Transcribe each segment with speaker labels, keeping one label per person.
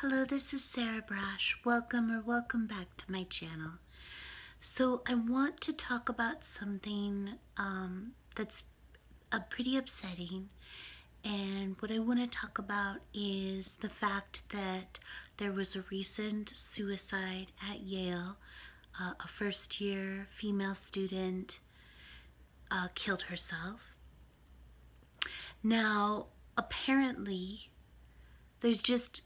Speaker 1: Hello, this is Sarah Brash. Welcome back to my channel. So I want to talk about something that's pretty upsetting. And what I want to talk about is the fact that there was a recent suicide at Yale. A first-year female student killed herself. Now, apparently, there's just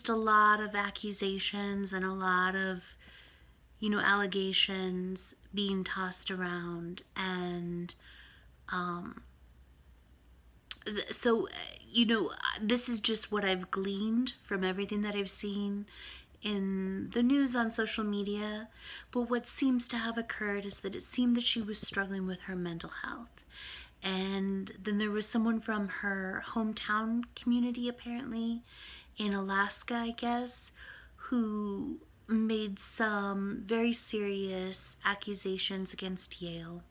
Speaker 1: a lot of accusations and a lot of allegations being tossed around, and so this is just what I've gleaned from everything that I've seen in the news on social media. But what seems to have occurred is that it seemed that she was struggling with her mental health. And then there was someone from her hometown community, apparently in Alaska, I guess, who made some very serious accusations against Yale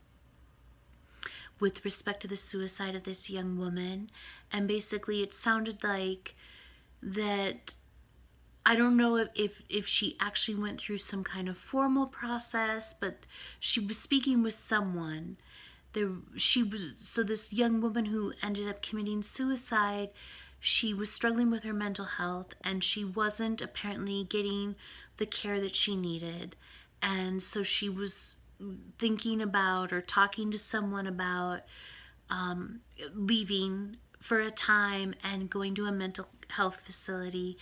Speaker 1: with respect to the suicide of this young woman. And basically it sounded like that, I don't know if she actually went through some kind of formal process, but she was speaking with someone. So this young woman who ended up committing suicide, she was struggling with her mental health, and she wasn't apparently getting the care that she needed. And so she was thinking about, or talking to someone about, leaving for a time and going to a mental health facility,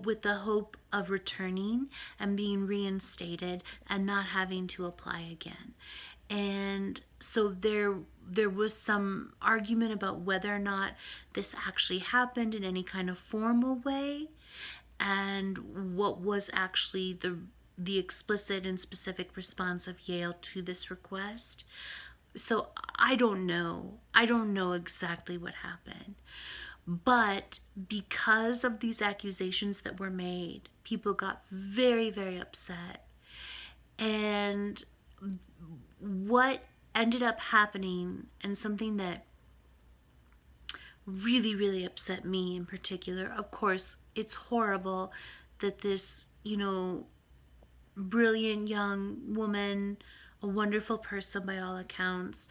Speaker 1: with the hope of returning and being reinstated and not having to apply again. And so there was some argument about whether or not this actually happened in any kind of formal way, and what was actually the explicit and specific response of Yale to this request. So I don't know exactly what happened. But because of these accusations that were made, people got very, very upset. And what ended up happening, and something that really, really upset me in particular, of course, it's horrible that this, brilliant young woman, a wonderful person by all accounts,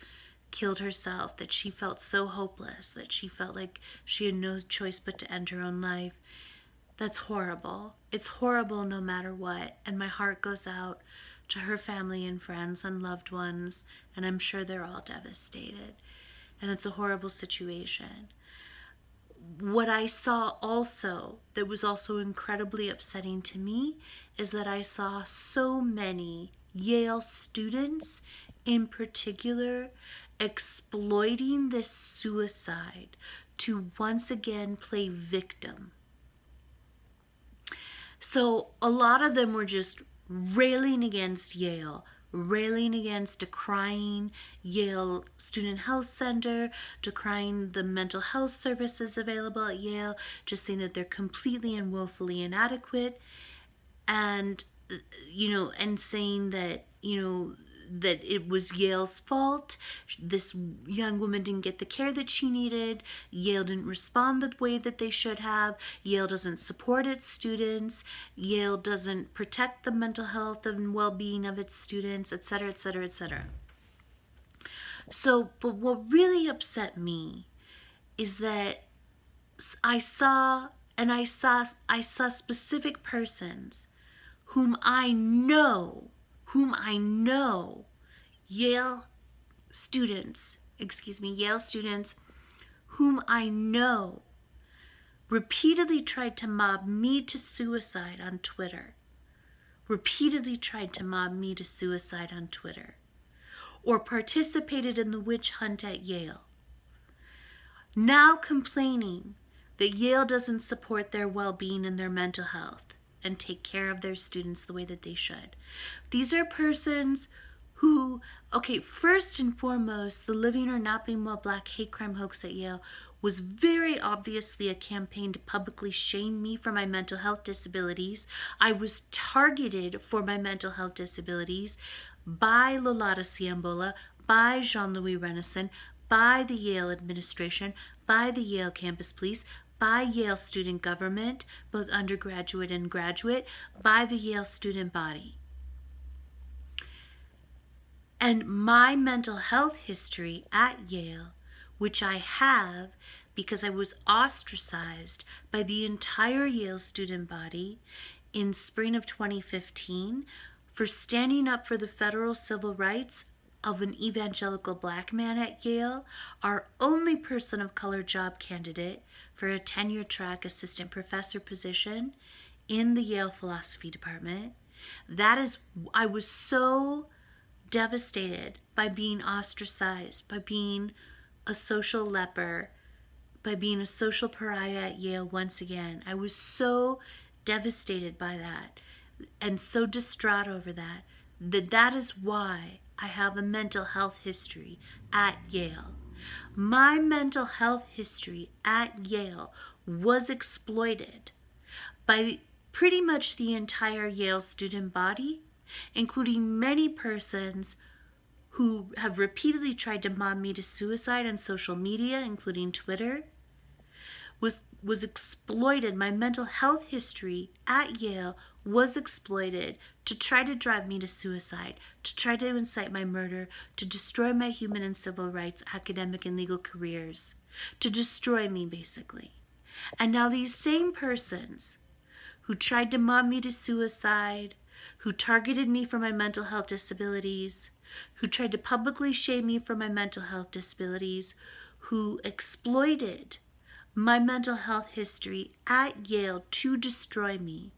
Speaker 1: killed herself, that she felt so hopeless, that she felt like she had no choice but to end her own life. That's horrible. It's horrible no matter what. And my heart goes out to her family and friends and loved ones, and I'm sure they're all devastated. And it's a horrible situation. What I saw also, that was also incredibly upsetting to me, is that I saw so many Yale students in particular exploiting this suicide to once again play victim. So a lot of them were just railing against Yale, railing against, decrying Yale Student Health Center, decrying the mental health services available at Yale, just saying that they're completely and woefully inadequate, and and saying that that it was Yale's fault. This young woman didn't get the care that she needed. Yale didn't respond the way that they should have. Yale doesn't support its students. Yale doesn't protect the mental health and well-being of its students, etc., etc., etc. So, but what really upset me is that I saw specific persons whom I know, Yale students whom I know repeatedly tried to mob me to suicide on Twitter. Or participated in the witch hunt at Yale. Now complaining that Yale doesn't support their well-being and their mental health and take care of their students the way that they should. These are persons who, first and foremost, the Living or Not Being Well Black hate crime hoax at Yale was very obviously a campaign to publicly shame me for my mental health disabilities. I was targeted for my mental health disabilities by Lolata Ciambola, by Jean-Louis Renison, by the Yale administration, by the Yale campus police, by Yale student government, both undergraduate and graduate, by the Yale student body. And my mental health history at Yale, which I have because I was ostracized by the entire Yale student body in spring of 2015 for standing up for the federal civil rights of an evangelical black man at Yale, our only person of color job candidate for a tenure track assistant professor position in the Yale philosophy department. I was so devastated by being ostracized, by being a social leper, by being a social pariah at Yale once again. I was so devastated by that and so distraught over that that is why I have a mental health history at Yale. My mental health history at Yale was exploited by pretty much the entire Yale student body, including many persons who have repeatedly tried to mob me to suicide on social media, including Twitter, was exploited. My mental health history at Yale was exploited to try to drive me to suicide, to try to incite my murder, to destroy my human and civil rights, academic and legal careers, to destroy me, basically. And now these same persons who tried to mob me to suicide, who targeted me for my mental health disabilities, who tried to publicly shame me for my mental health disabilities, who exploited my mental health history at Yale to destroy me.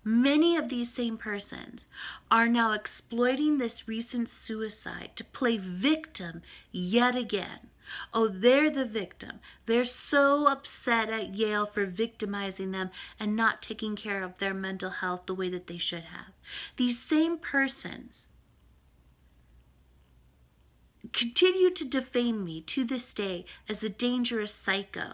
Speaker 1: Many of these same persons are now exploiting this recent suicide to play victim yet again. Oh, they're the victim. They're so upset at Yale for victimizing them and not taking care of their mental health the way that they should have. These same persons continue to defame me to this day as a dangerous psycho,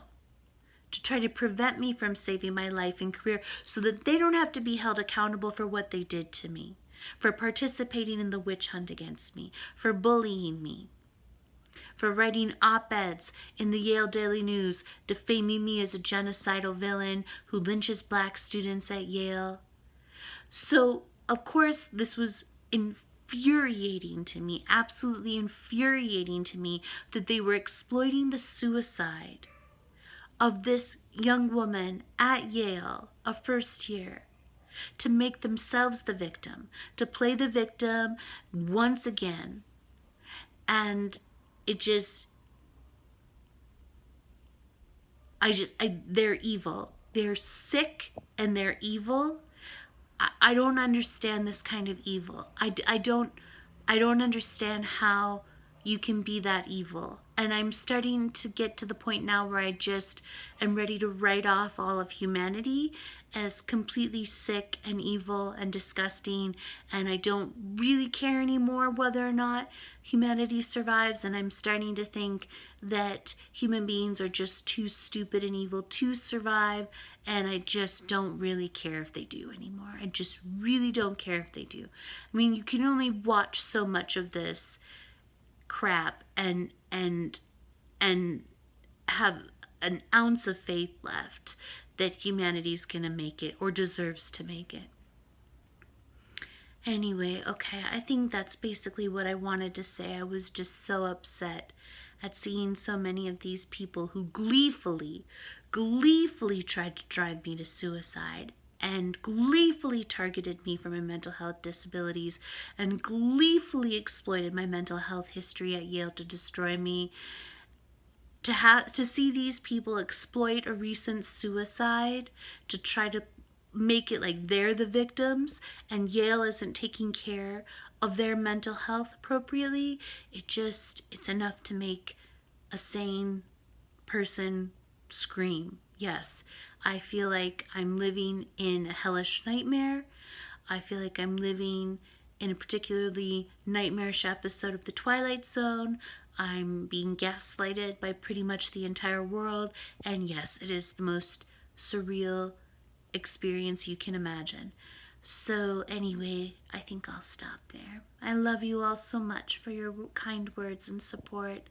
Speaker 1: to try to prevent me from saving my life and career so that they don't have to be held accountable for what they did to me, for participating in the witch hunt against me, for bullying me, for writing op-eds in the Yale Daily News defaming me as a genocidal villain who lynches black students at Yale. So, of course, this was infuriating to me, absolutely infuriating to me, that they were exploiting the suicide of this young woman at Yale, a first year, to make themselves the victim, to play the victim once again. And it just, they're evil. They're sick and they're evil. I don't understand this kind of evil. I don't understand how you can be that evil. And I'm starting to get to the point now where I just am ready to write off all of humanity as completely sick and evil and disgusting, and I don't really care anymore whether or not humanity survives, and I'm starting to think that human beings are just too stupid and evil to survive, and I just don't really care if they do anymore. I just really don't care if they do. I mean, you can only watch so much of this crap and have an ounce of faith left that humanity's gonna make it or deserves to make it. Anyway, okay, I think that's basically what I wanted to say. I was just so upset at seeing so many of these people who gleefully tried to drive me to suicide and gleefully targeted me for my mental health disabilities and gleefully exploited my mental health history at Yale to destroy me. To see these people exploit a recent suicide to try to make it like they're the victims and Yale isn't taking care of their mental health appropriately, it's enough to make a sane person scream. Yes, I feel like I'm living in a hellish nightmare. I feel like I'm living in a particularly nightmarish episode of The Twilight Zone. I'm being gaslighted by pretty much the entire world. And yes, it is the most surreal experience you can imagine. So, anyway, I think I'll stop there. I love you all so much for your kind words and support.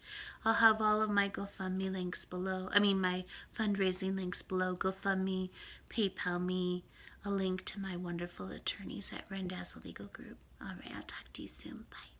Speaker 1: I'll have all of my GoFundMe links below. I mean, my fundraising links below: GoFundMe, PayPal me, a link to my wonderful attorneys at Rendazza Legal Group. All right, I'll talk to you soon. Bye.